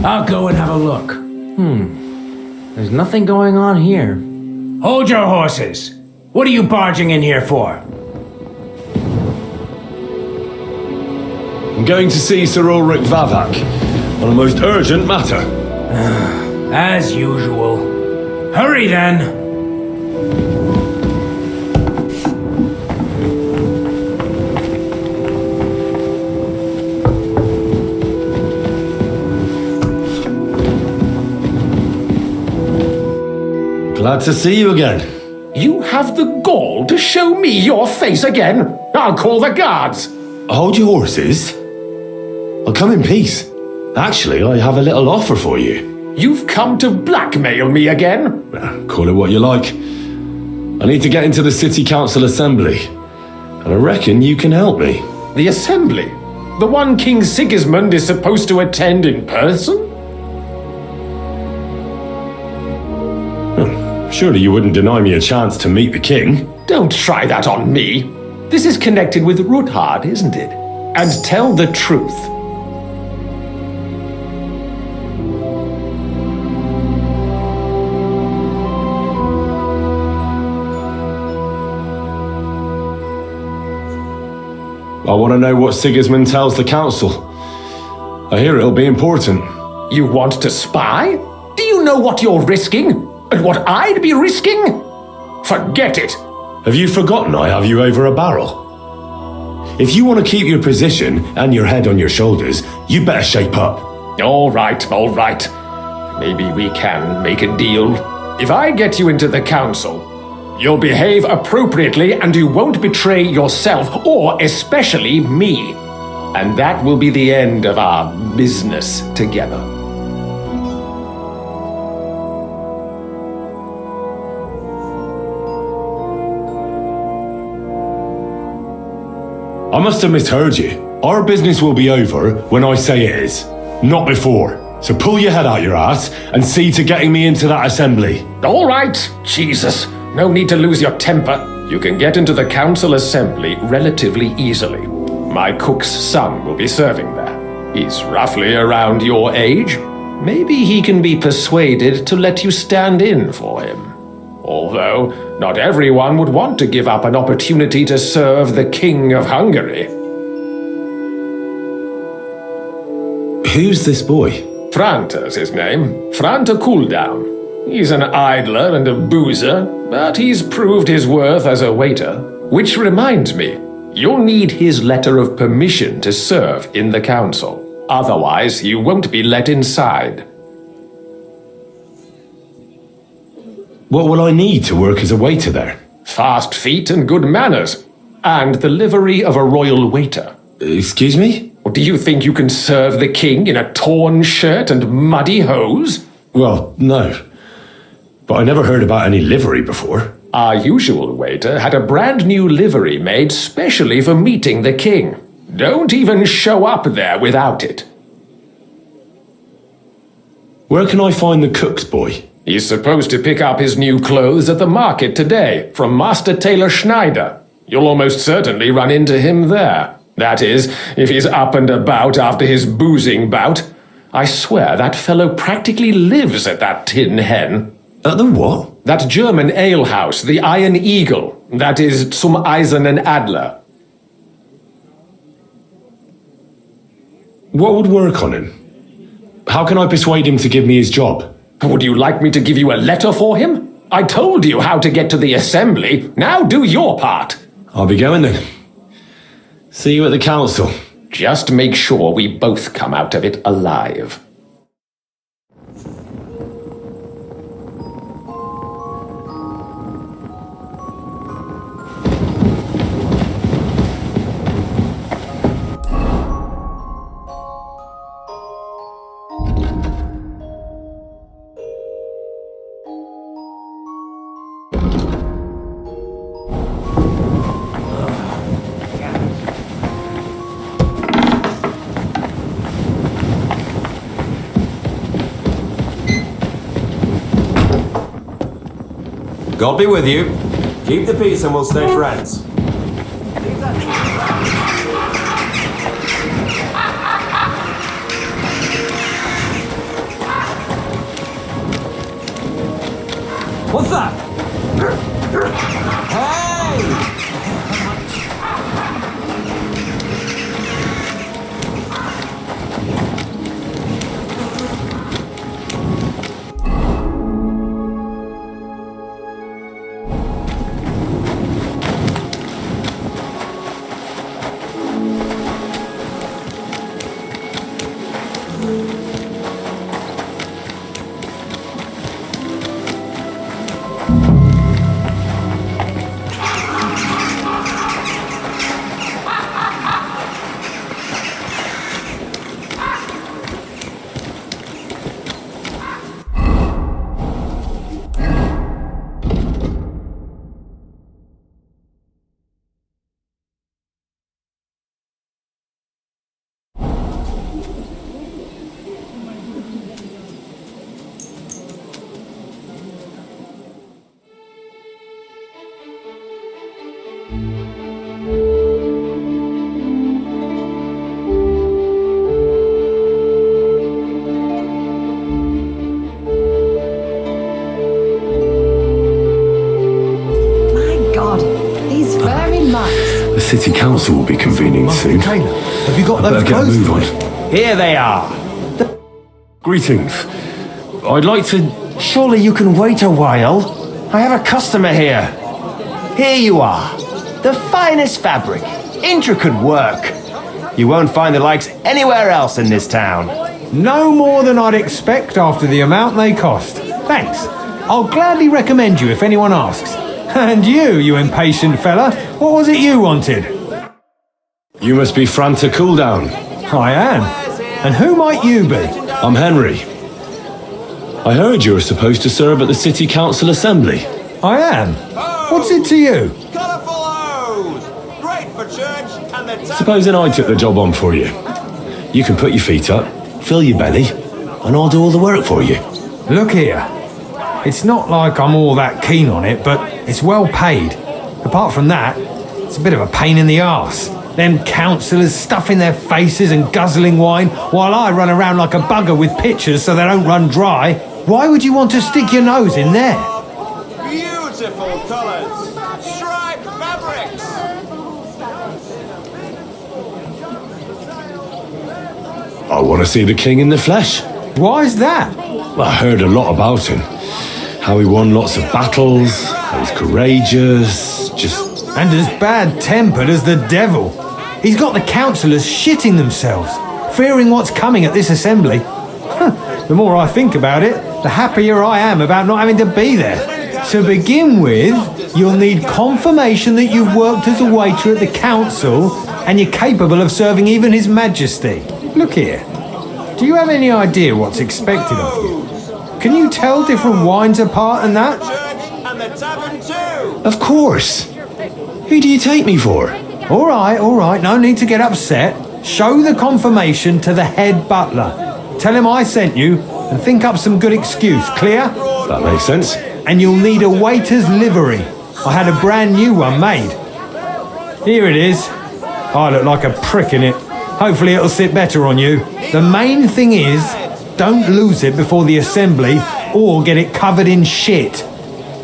I'll go and have a look. There's nothing going on here. Hold your horses. What are you barging in here for? I'm going to see Sir Ulrich Vavak on a most urgent matter. As usual. Hurry then. Glad to see you again. You have the gall to show me your face again? I'll call the guards. Hold your horses. I'll come in peace. Actually, I have a little offer for you. You've come to blackmail me again? Call it what you like. I need to get into the City Council Assembly, and I reckon you can help me. The Assembly? The one King Sigismund is supposed to attend in person? Surely you wouldn't deny me a chance to meet the king? Don't try that on me. This is connected with Ruthard, isn't it? And tell the truth. I want to know what Sigismund tells the council. I hear it'll be important. You want to spy? Do you know what you're risking? And what I'd be risking? Forget it. Have you forgotten I have you over a barrel? If you want to keep your position and your head on your shoulders, you better shape up. All right. Maybe we can make a deal. If I get you into the council, you'll behave appropriately and you won't betray yourself, or especially me. And that will be the end of our business together. I must have misheard you. Our business will be over when I say it is, not before. So pull your head out your ass and see to getting me into that assembly. All right, Jesus. No need to lose your temper. You can get into the council assembly relatively easily. My cook's son will be serving there. He's roughly around your age. Maybe he can be persuaded to let you stand in for him. Although, not everyone would want to give up an opportunity to serve the King of Hungary. Who's this boy? Franta's his name. Franta Cooldown. He's an idler and a boozer, but he's proved his worth as a waiter. Which reminds me, you'll need his letter of permission to serve in the council. Otherwise, you won't be let inside. What will I need to work as a waiter there? Fast feet and good manners. And the livery of a royal waiter. Excuse me? Or do you think you can serve the king in a torn shirt and muddy hose? Well, no. But I never heard about any livery before. Our usual waiter had a brand new livery made specially for meeting the king. Don't even show up there without it. Where can I find the cook's boy? He's supposed to pick up his new clothes at the market today from Master Tailor Schneider. You'll almost certainly run into him there. That is, if he's up and about after his boozing bout. I swear that fellow practically lives at that Tin Hen. At the what? That German alehouse, the Iron Eagle. That is Zum Eisernen Adler. What would work on him? How can I persuade him to give me his job? Would you like me to give you a letter for him? I told you how to get to the assembly. Now do your part. I'll be going then. See you at the council. Just make sure we both come out of it alive. God be with you. Keep the peace and we'll stay friends. city council will be convening soon. Have you got I those better get a clothes move for on. me? Here they are. Greetings. I'd like to... Surely you can wait a while. I have a customer here. Here you are. The finest fabric. Intricate work. You won't find the likes anywhere else in this town. No more than I'd expect after the amount they cost. Thanks. I'll gladly recommend you if anyone asks. And you impatient fella, what was it you wanted? You must be Franta Cooldown. I am. And who might you be? I'm Henry. I heard you were supposed to serve at the City Council Assembly. I am. What's it to you? Colourful O's! Great for church and the Supposing I took the job on for you. You can put your feet up, fill your belly, and I'll do all the work for you. Look here. It's not like I'm all that keen on it, but it's well paid. Apart from that, it's a bit of a pain in the arse. Them councillors stuffing their faces and guzzling wine while I run around like a bugger with pitchers so they don't run dry. Why would you want to stick your nose in there? beautiful colours, striped fabrics. I want to see the king in the flesh. Why is that? I heard a lot about him. How he won lots of battles, how he's courageous, just... And as bad-tempered as the devil. He's got the councillors shitting themselves, fearing what's coming at this assembly. The more I think about it, the happier I am about not having to be there. To begin with, you'll need confirmation that you've worked as a waiter at the council and you're capable of serving even His Majesty. Look here. Do you have any idea what's expected of you? Can you tell different wines apart and that? Church and the tavern too. Of course. Who do you take me for? All right, no need to get upset. Show the confirmation to the head butler. Tell him I sent you and think up some good excuse, clear? That makes sense. And you'll need a waiter's livery. I had a brand new one made. Here it is. I look like a prick in it. Hopefully it'll sit better on you. The main thing is, don't lose it before the assembly or get it covered in shit.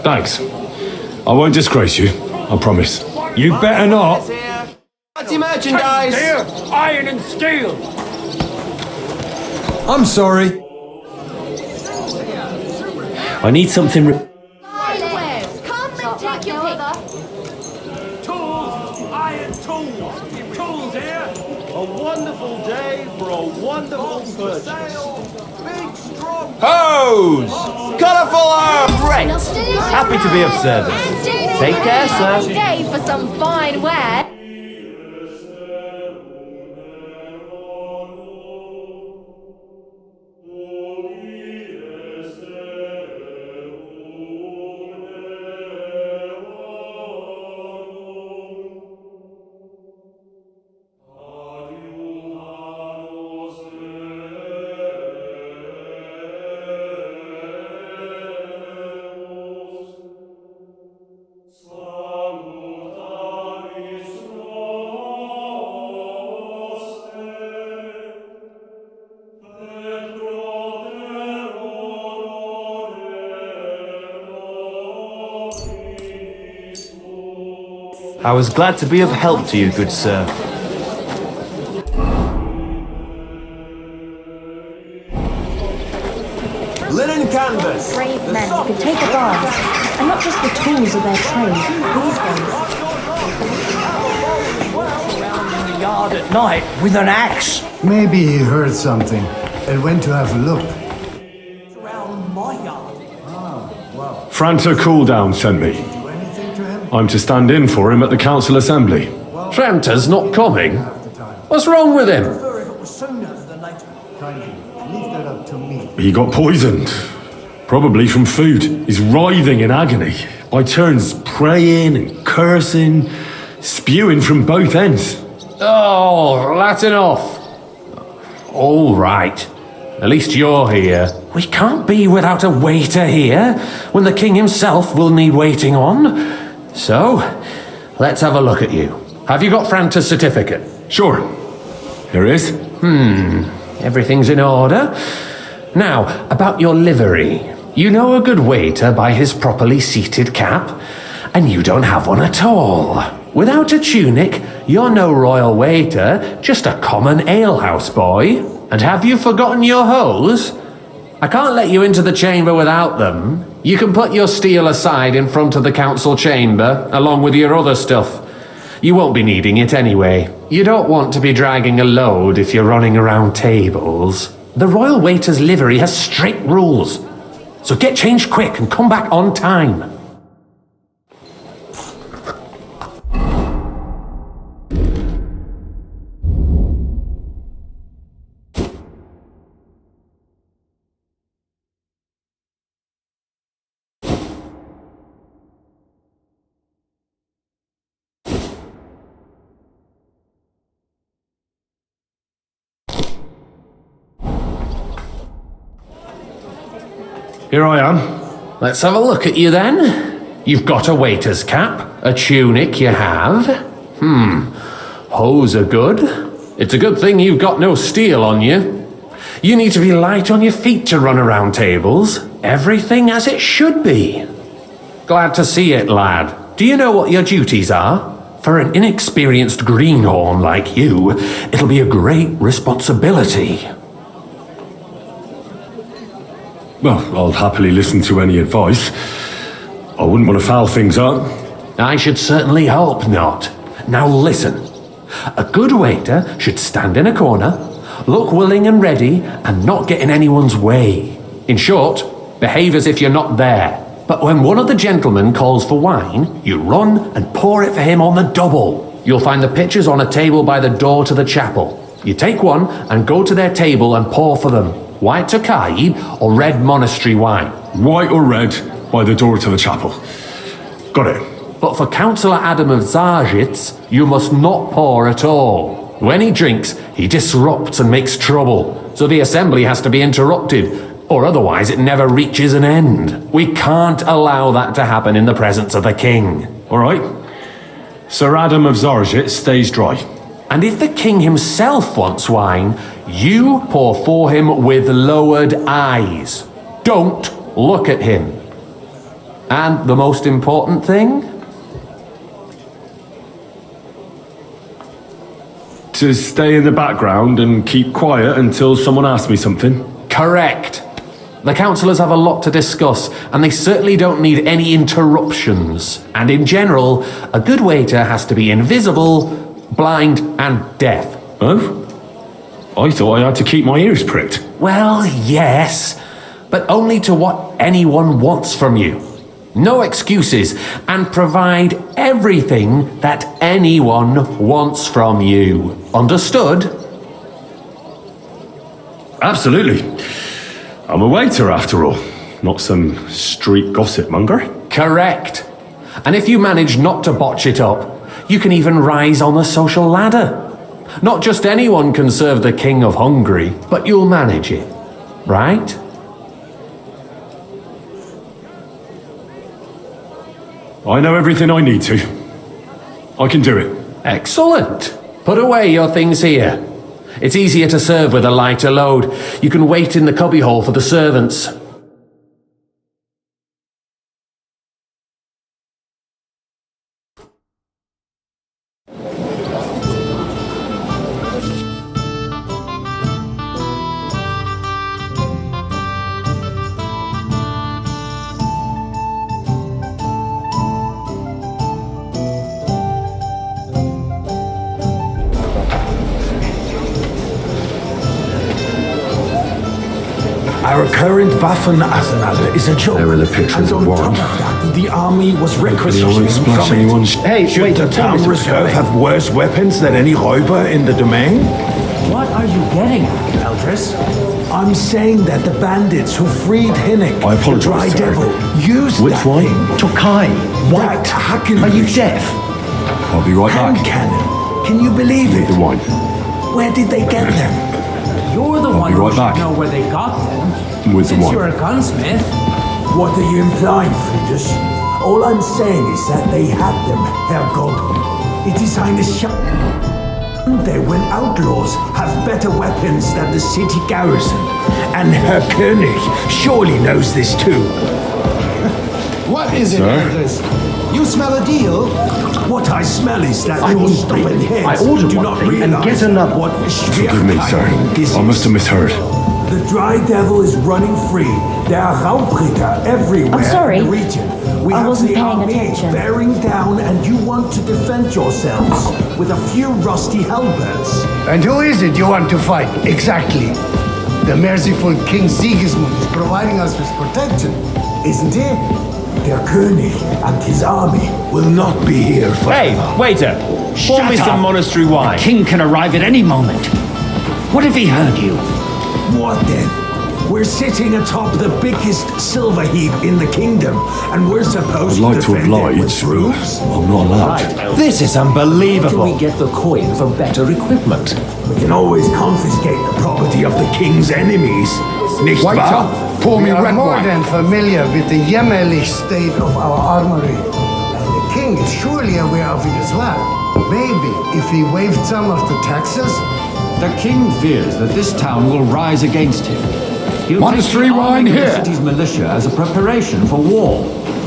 Thanks. I won't disgrace you, I promise. You better not. Fancy merchandise. Iron and steel! I'm sorry. I need something... Come and take your pick. Tools! Iron tools! Tools here! A wonderful day for a wonderful purchase. Big strong hose. Colourful hose. Great. Happy to be of service. Take care, sir. Day for some fine wear. I was glad to be of help to you, good sir. Linen canvas. Brave men who can take advantage, and not just the tools of their trade. These days, Around in the yard at night with an axe. Maybe he heard something and went to have a look. Around my yard. Franta Cooldown sent me. Do anything to him? I'm to stand in for him at the council assembly. Franta's not coming. What's wrong with him? Prefer if it was sooner than later. Kindly, leave that up to me. He got poisoned. Probably from food. He's writhing in agony. By turns praying and cursing, spewing from both ends. Oh, Latin off. All right. At least you're here. We can't be without a waiter here when the king himself will need waiting on. So, let's have a look at you. Have you got Franta's certificate? Sure. Here it is. Everything's in order. Now, about your livery. You know a good waiter by his properly seated cap, and you don't have one at all. Without a tunic, you're no royal waiter, just a common alehouse boy. And have you forgotten your hose? I can't let you into the chamber without them. You can put your steel aside in front of the council chamber, along with your other stuff. You won't be needing it anyway. You don't want to be dragging a load if you're running around tables. The royal waiter's livery has strict rules. So get changed quick and come back on time. Here I am. Let's have a look at you then. You've got a waiter's cap, a tunic you have. Hose are good. It's a good thing you've got no steel on you. You need to be light on your feet to run around tables. Everything as it should be. Glad to see it, lad. Do you know what your duties are? For an inexperienced greenhorn like you, it'll be a great responsibility. Well, I'll happily listen to any advice. I wouldn't want to foul things up. I should certainly hope not. Now listen. A good waiter should stand in a corner, look willing and ready, and not get in anyone's way. In short, behave as if you're not there. But when one of the gentlemen calls for wine, you run and pour it for him on the double. You'll find the pitchers on a table by the door to the chapel. You take one and go to their table and pour for them. White Tokai or red monastery wine? White or red, by the door to the chapel. Got it. But for Councillor Adam of Zarjitz, you must not pour at all. When he drinks, he disrupts and makes trouble, so the assembly has to be interrupted, or otherwise it never reaches an end. We can't allow that to happen in the presence of the king. All right. Sir Adam of Zarjitz stays dry. And if the king himself wants wine, you pour for him with lowered eyes. Don't look at him. And the most important thing? To stay in the background and keep quiet until someone asks me something? Correct. The councillors have a lot to discuss, and they certainly don't need any interruptions. And in general, a good waiter has to be invisible, blind, and deaf. Oh? I thought I had to keep my ears pricked. Well, yes, but only to what anyone wants from you. No excuses, and provide everything that anyone wants from you. Understood? Absolutely. I'm a waiter after all, not some street gossip monger. Correct. And if you manage not to botch it up, you can even rise on the social ladder. Not just anyone can serve the King of Hungary, but you'll manage it, right? I know everything I need to. I can do it. Excellent. Put away your things here. It's easier to serve with a lighter load. You can wait in the cubbyhole for the servants. Our current Waffen arsenal is a joke. There are the pictures of and on Warren. top of that, the army was requisitioning splash from anyone. it. Hey, Should wait, the town reserve have worse weapons than any räuber in the domain? What are you getting at, Eldris? I'm saying that the bandits who freed Hinnick, I apologize, the Dry sir. Devil, used Which that one? thing. Tokai, That what? Hacken Are you deaf? I'll be right hand back. cannon. Can you believe it? The wine. Where did they get them? You're the I'll one be who right should back. know where they got them. With the Since wine. you're a gunsmith. What are you implying, Friedrich? All I'm saying is that they had them, Herrgott. It is eine Schande when outlaws have better weapons than the city garrison. And Herr König surely knows this too. What is it, Sir? Eldris? You smell a deal? What I smell is that I you're wouldn't stopping really. heads. I ordered Do one not thing and realize get another. what Forgive me, sir. I must have misheard. The Dry Devil is running free. There are Raubricker everywhere I'm sorry. in the region. We I have wasn't the paying army attention. bearing down, and you want to defend yourselves with a few rusty halberds. And who is it you want to fight, exactly? The merciful King Sigismund is providing us with protection, isn't he? Der König and his army will not be here Hey, forever. waiter! Pour me some monastery wine. King can arrive at any moment. What if he heard you? What then? We're sitting atop the biggest silver heap in the kingdom, and we're supposed I'd like to defend it with oblige, but brooms? I'm not allowed. This is Can unbelievable. we get the coin for better equipment? We can always confiscate the property of the king's enemies. Nicht wahr? Pour We are more than familiar with the jämmerlich state of our armory. And the king is surely aware of it as well. Maybe if he waived some of the taxes. The king fears that this town will rise against him. He'll Monastery take the army wine of the here. city's militia as a preparation for war.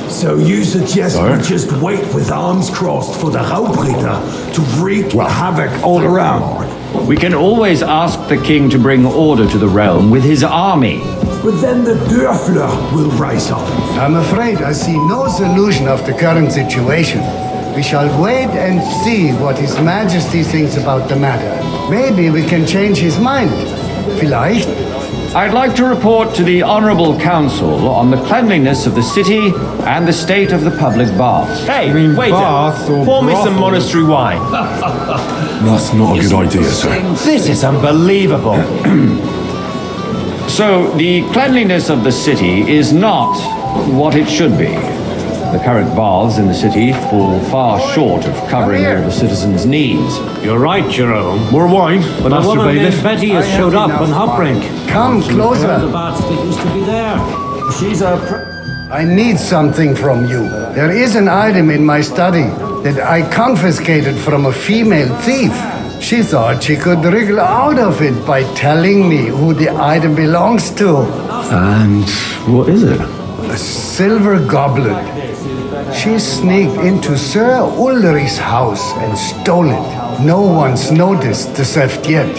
So you suggest Sir? we just wait with arms crossed for the Raubricker to wreak havoc all around? We can always ask the king to bring order to the realm with his army. But then the Dörfler will rise up. I'm afraid I see no solution of the current situation. We shall wait and see what His Majesty thinks about the matter. Maybe we can change his mind. Vielleicht. I'd like to report to the Honorable Council on the cleanliness of the city and the state of the public baths. Hey, mean waiter! baths or Pour me some brothels? monastery wine. That's not a good idea, sir. This is unbelievable. So, the cleanliness of the city is not what it should be. The current baths in the city fall far short of covering all the citizens' needs. You're right, Jerome. More wine, But a Master woman named Bailiff. Betty has I have showed up enough on Hopbrink. Come The closer. bats that used to be there. She's a... I need something from you. There is an item in my study that I confiscated from a female thief. She thought she could wriggle out of it by telling me who the item belongs to. And what is it? A silver goblet. She sneaked into Sir Ulrich's house and stole it. No one's noticed the theft yet.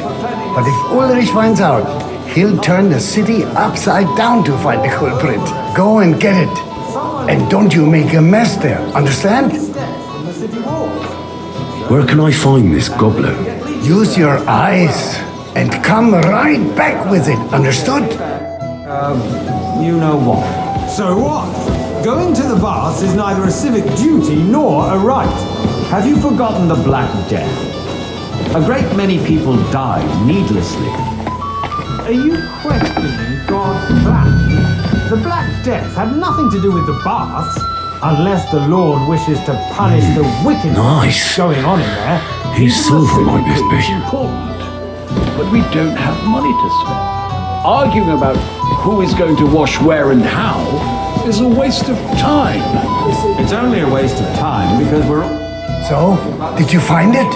But if Ulrich finds out, he'll turn the city upside down to find the culprit. Go and get it. And don't you make a mess there, understand? Where can I find this goblet? Use your eyes and come right back with it, understood? You know what? So what? Going to the baths is neither a civic duty nor a right. Have you forgotten the Black Death? A great many people died needlessly. Are you questioning God's plan? The Black Death had nothing to do with the baths, unless the Lord wishes to punish the wickedness Nice. going on in there. Whose silver might this be? important. But we don't have money to spend. Arguing about who is going to wash where and how is a waste of time. It's only a waste of time because we're... So, did you find it?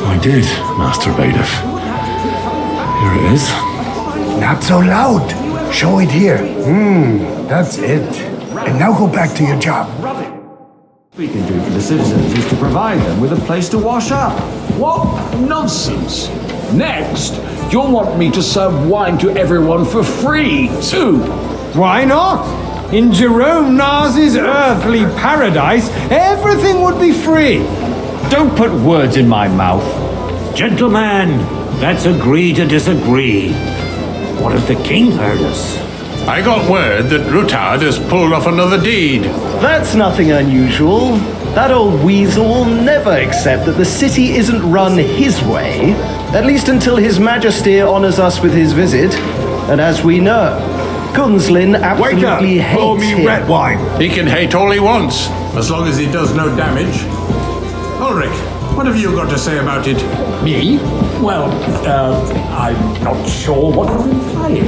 I did, Master Bailiff. Here it is. Not so loud. Show it here. That's it. And now go back to your job. we can do for the citizens is to provide them with a place to wash up. What nonsense! Next, you'll want me to serve wine to everyone for free, too. Why not? In Jerome Nas's earthly paradise, everything would be free. Don't put words in my mouth. Gentlemen, let's agree to disagree. What if the king heard us? I got word that Rutard has pulled off another deed. That's nothing unusual. That old weasel will never accept that the city isn't run his way, at least until His Majesty honors us with his visit. And as we know, Gunslin absolutely hates him. wine. He can hate all he wants, as long as he does no damage. Ulrich, what have you got to say about it? Me? Well, I'm not sure what you're implying.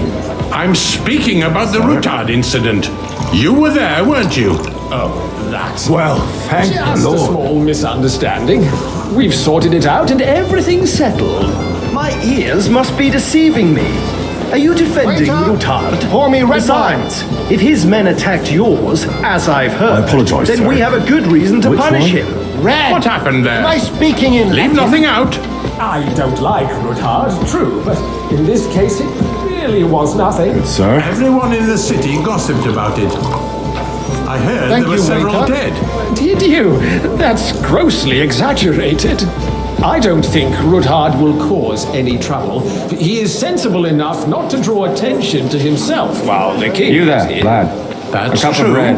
I'm speaking about the Rutard incident. You were there, weren't you? Oh, that's... Well, thank Just the a Lord. small misunderstanding. We've sorted it out and everything's settled. My ears must be deceiving me. Are you defending Rutard? Pour me red Besides, if his men attacked yours, as I've heard, I apologise, then sir. we have a good reason to Which punish one? him. Red! What happened there? Am I speaking in Leave Latin? nothing out. I don't like Rutard, true, but in this case it really was nothing. Sir? Everyone in the city gossiped about it. I heard Thank there were you, several waiter. dead. Did you? That's grossly exaggerated. I don't think Rutard will cause any trouble. He is sensible enough not to draw attention to himself while the king You is there, in. lad. That's A cup of true. bread.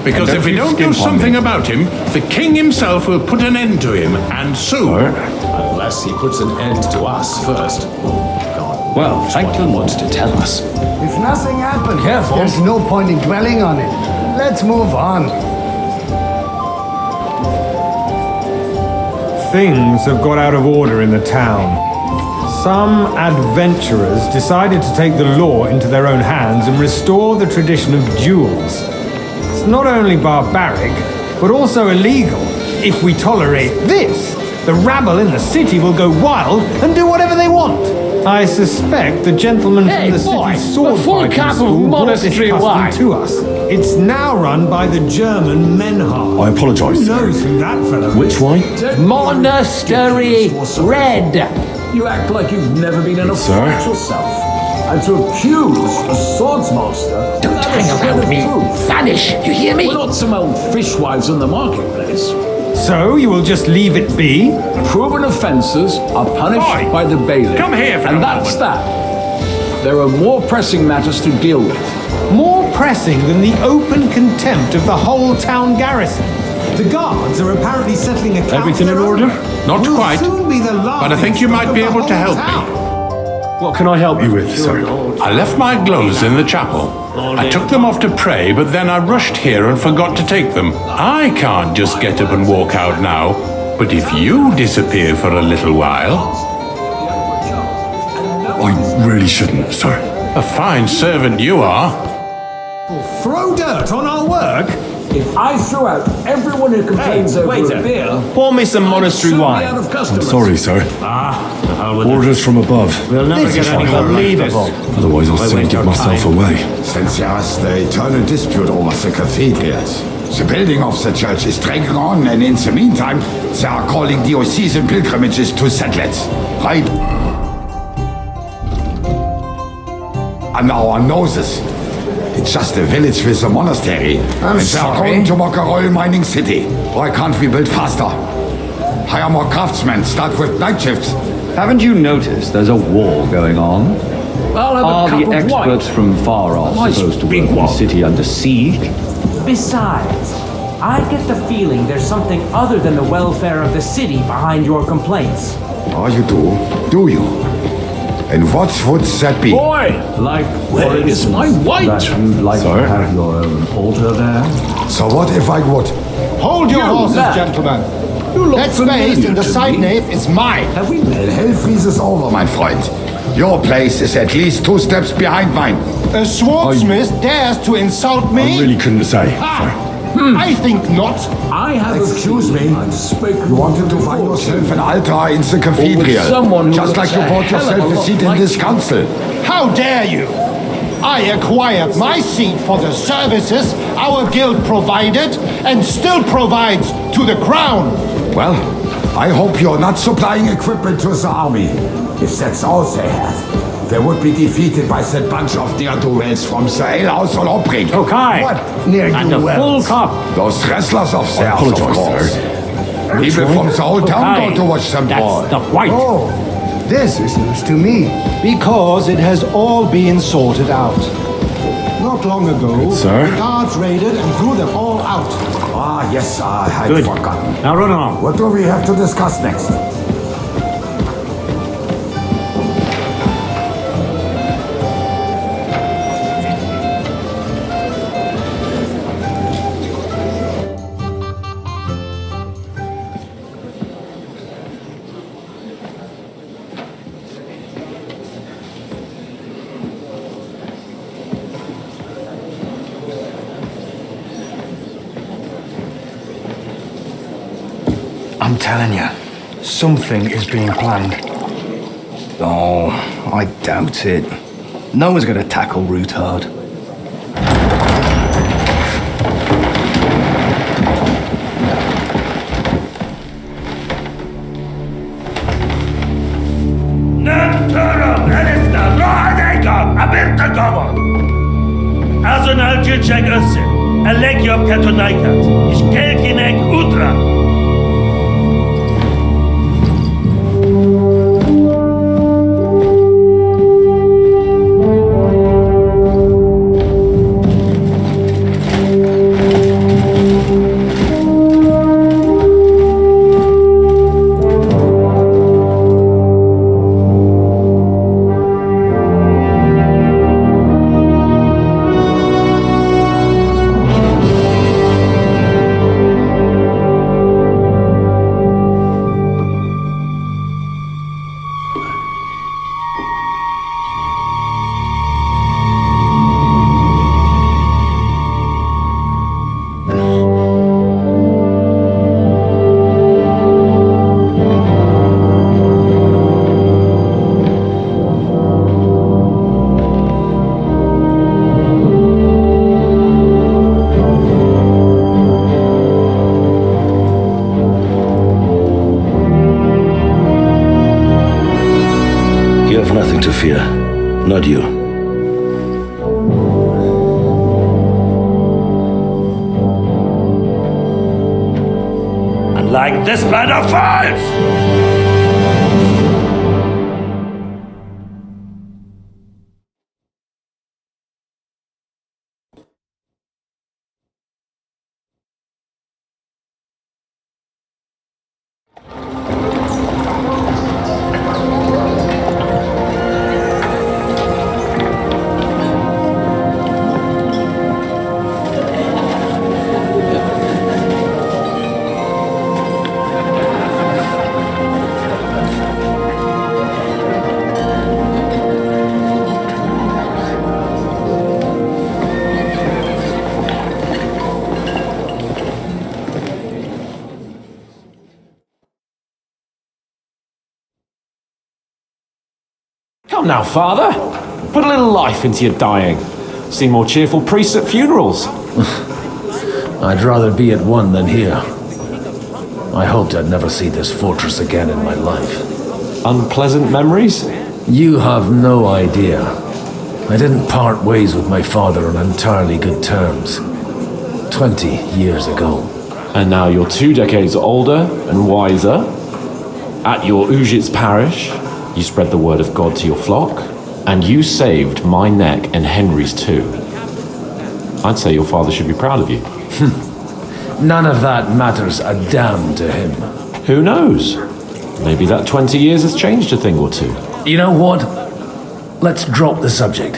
Because And if we you don't do skimp on something me. about him, the king himself will put an end to him, and soon. Unless he puts an end to us first. God Well, knows thank what the he Lord. wants to tell us. If nothing happens, Careful. there's no point in dwelling on it. Let's move on. Things have got out of order in the town. Some adventurers decided to take the law into their own hands and restore the tradition of duels. It's not only barbaric, but also illegal. If we tolerate this, the rabble in the city will go wild and do whatever they want. I suspect the gentleman Hey, from the boy, city's sword a full fighting cup of school brought this monastery custom wine. to us. It's now run by the German Menhard. I apologise, Who sir. knows who that fellow is? Which wine? Monastery Red. You act like you've never been in a Sir? fight yourself. And to accuse a swordsmaster... Don't hang around me. Vanish, you hear me? We're not some old fishwives in the marketplace. So you will just leave it be? Proven offences are punished Boy, by the bailiff. come here for and a that's moment. that. There are more pressing matters to deal with. More pressing than the open contempt of the whole town garrison. The guards are apparently settling accounts. Everything in their own. order? Not We'll quite. soon be the But I think you might be able to help me. What can I help you with, sir? I left my gloves in the chapel. I took them off to pray, but then I rushed here and forgot to take them. I can't just get up and walk out now. But if you disappear for a little while... I really shouldn't, sir. A fine servant you are. Throw dirt on our work? If I throw out everyone who complains over a beer... Pour me some monastery soon be wine. out of customers. Sorry, sir. Orders from above. This is unbelievable. Otherwise, I'll soon give myself away. Since yes, the eternal dispute over the cathedrals. The building of the church is dragging on, and in the meantime, they are calling diocesan pilgrimages to settlers. Right under our noses. It's just a village with a monastery. I'm and they sorry. are going to make a oil mining city. Why can't we build faster? Hire more craftsmen, start with night shifts. Haven't you noticed there's a war going on? I'll have Are a cup the of wine. experts from far off Nice supposed to big work in the one. city under siege? Besides, I get the feeling there's something other than the welfare of the city behind your complaints. Oh, you do? Do you? And what would that be? Boy! Like, where is my white? That you'd like to have your own altar there? So what if I would? Hold your horses, lad. gentlemen. You look That space in the familiar to side me. nave is mine. Have we Then hell freezes over, my friend. Your place is at least 2 steps behind mine. A swordsmith dares to insult me? I really couldn't say. I think not. I have Excuse a me? feeling I've spoken You wanted to find yourself an altar in the cathedral. someone who Just like looks you a bought hell of yourself a a lot seat in like this you. council. How dare you? I acquired my seat for the services our guild provided and still provides to the crown. Well, I hope you're not supplying equipment to the army. If that's all they have, they would be defeated by that bunch of ne'er-do-wells from the alehouse on Obrig. Okay. What? And a full cup. Those wrestlers of theirs, of apologise, course. sir. People from the whole town Okay. go to watch them brawl. That's the white. Oh, this is news to me. Because it has all been sorted out. Not long ago, sir. the guards raided and threw them all out. Ah, yes, I had Good. forgotten. Now run on. What do we have to discuss next? I'm telling you, something is being planned. Oh, I doubt it. No one's gonna tackle Rootard. Azon alġiċek ëssi, għallegjob katunajkat, ixkelkinek utra. Nothing to fear. Not you. Unlike this band of fools! Come now, Father. Put a little life into your dying. See more cheerful priests at funerals. I'd rather be at one than here. I hoped I'd never see this fortress again in my life. Unpleasant memories? You have no idea. I didn't part ways with my father on entirely good terms. 20 years ago. And now you're 2 decades older and wiser. At your Ujit's parish, you spread the word of God to your flock, and you saved my neck and Henry's too. I'd say your father should be proud of you. None of that matters a damn to him. Who knows? Maybe that 20 years has changed a thing or two. You know what? Let's drop the subject.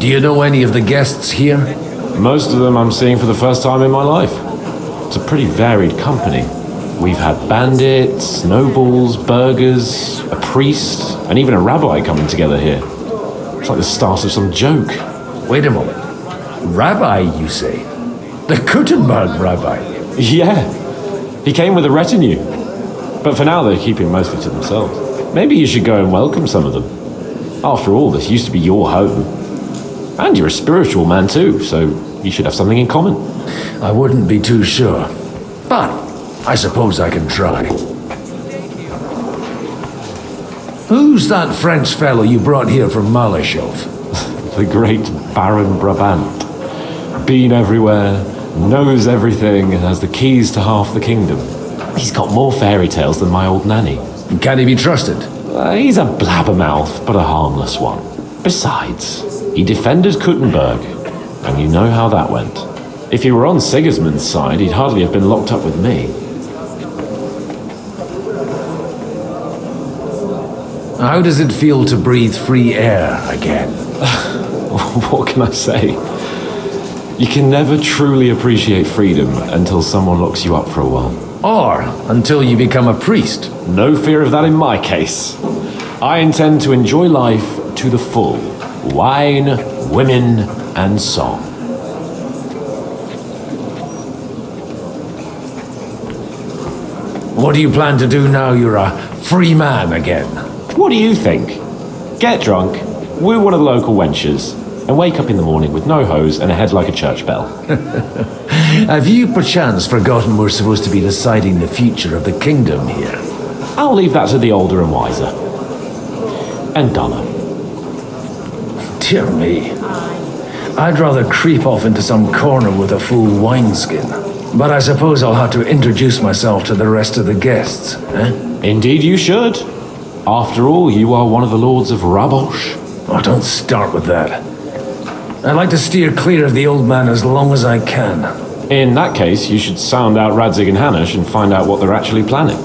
Do you know any of the guests here? Most of them I'm seeing for the first time in my life. It's a pretty varied company. We've had bandits, nobles, burghers, a priest, and even a rabbi coming together here. It's like the start of some joke. Wait a moment. Rabbi, you say? The Gutenberg rabbi? Yeah. He came with a retinue. But for now, they're keeping mostly to themselves. Maybe you should go and welcome some of them. After all, this used to be your home. And you're a spiritual man too, so you should have something in common. I wouldn't be too sure. But I suppose I can try. Who's that French fellow you brought here from Malachov? The great Baron Brabant. Been everywhere, knows everything, and has the keys to half the kingdom. He's got more fairy tales than my old nanny. Can he be trusted? He's a blabbermouth, but a harmless one. Besides, he defended Gutenberg, and you know how that went. If he were on Sigismund's side, he'd hardly have been locked up with me. How does it feel to breathe free air again? What can I say? You can never truly appreciate freedom until someone locks you up for a while. Or until you become a priest. No fear of that in my case. I intend to enjoy life to the full. Wine, women, and song. What do you plan to do now you're a free man again? What do you think? Get drunk, woo one of the local wenches, and wake up in the morning with no hose and a head like a church bell. Have you perchance forgotten we're supposed to be deciding the future of the kingdom here? I'll leave that to the older and wiser. And dumber. Dear me. I'd rather creep off into some corner with a full wineskin. But I suppose I'll have to introduce myself to the rest of the guests, eh? Indeed you should. After all, you are one of the lords of Rabosh. Oh, don't start with that. I'd like to steer clear of the old man as long as I can. In that case, you should sound out Radzig and Hanush and find out what they're actually planning.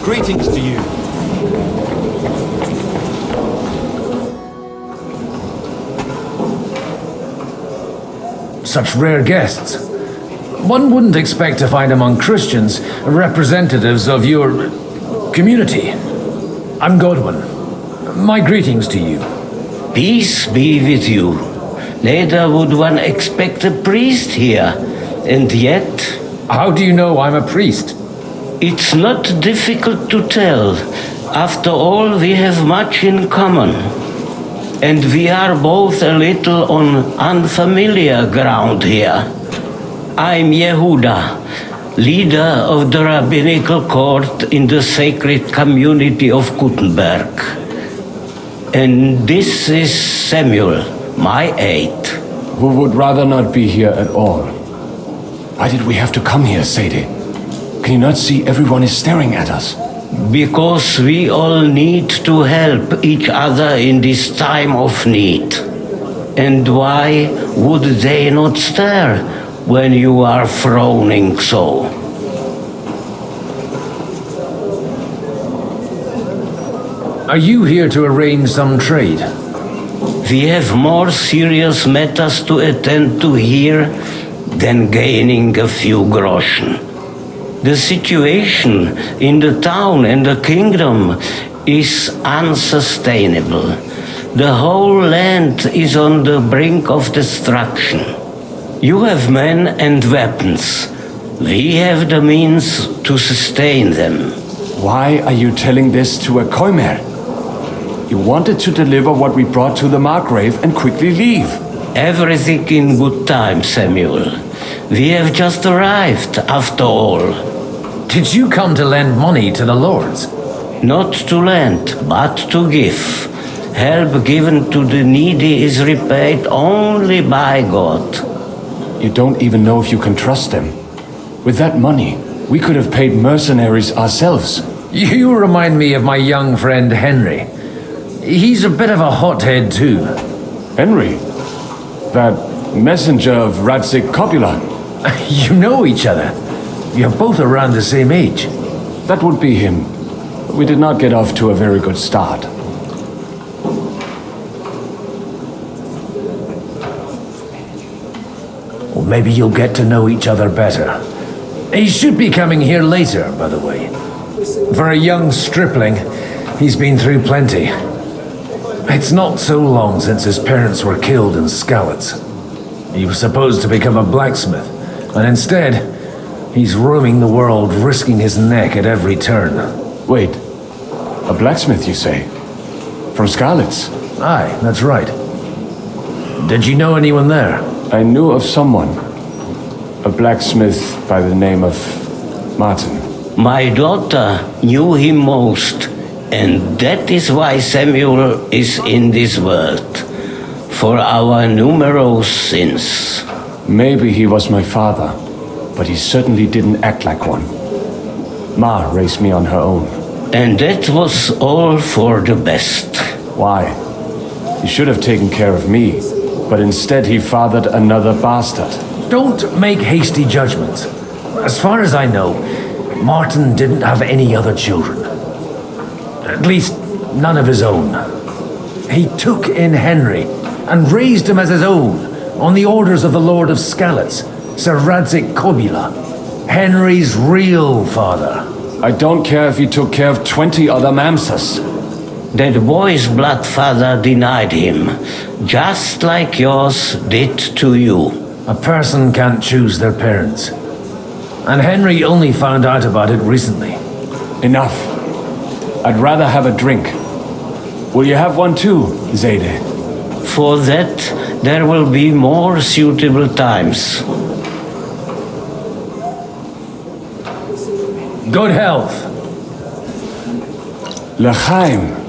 Greetings to you. Such rare guests. One wouldn't expect to find among Christians representatives of your community. I'm Godwin. My greetings to you. Peace be with you. Later would one expect a priest here, and yet... How do you know I'm a priest? It's not difficult to tell. After all, we have much in common. And we are both a little on unfamiliar ground here. I'm Yehuda, leader of the rabbinical court in the sacred community of Gutenberg. And this is Samuel, my aide. Who would rather not be here at all. Why did we have to come here, Sadie? Can you not see everyone is staring at us? Because we all need to help each other in this time of need. And why would they not stare when you are frowning so? Are you here to arrange some trade? We have more serious matters to attend to here than gaining a few groschen. The situation in the town and the kingdom is unsustainable. The whole land is on the brink of destruction. You have men and weapons. We have the means to sustain them. Why are you telling this to a Koimer? You wanted to deliver what we brought to the Margrave and quickly leave. Everything in good time, Samuel. We have just arrived, after all. Did you come to lend money to the lords? Not to lend, but to give. Help given to the needy is repaid only by God. You don't even know if you can trust them. With that money, we could have paid mercenaries ourselves. You remind me of my young friend Henry. He's a bit of a hothead too. Henry? That messenger of Radzig Copula? You know each other. You're both around the same age. That would be him. We did not get off to a very good start. Well, maybe you'll get to know each other better. He should be coming here later, by the way. For a young stripling, he's been through plenty. It's not so long since his parents were killed in Skalitz. He was supposed to become a blacksmith, and instead, he's roaming the world, risking his neck at every turn. Wait, a blacksmith, you say? From Skalitz? Aye, that's right. Did you know anyone there? I knew of someone. A A blacksmith by the name of Martin. My daughter knew him most, and that is why Samuel is in this world. For our numerous sins. Maybe he was my father, but he certainly didn't act like one. Ma raised me on her own. And that was all for the best. Why? He should have taken care of me, but instead he fathered another bastard. Don't make hasty judgments. As far as I know, Martin didn't have any other children. At least, none of his own. He took in Henry and raised him as his own on the orders of the Lord of Skalitz, Sir Radzik Kobila, Henry's real father. I don't care if he took care of 20 other Mamsas. That boy's blood father denied him, just like yours did to you. A person can't choose their parents. And Henry only found out about it recently. Enough. I'd rather have a drink. Will you have one too, Zayde? For that, there will be more suitable times. Good health. L'chaim.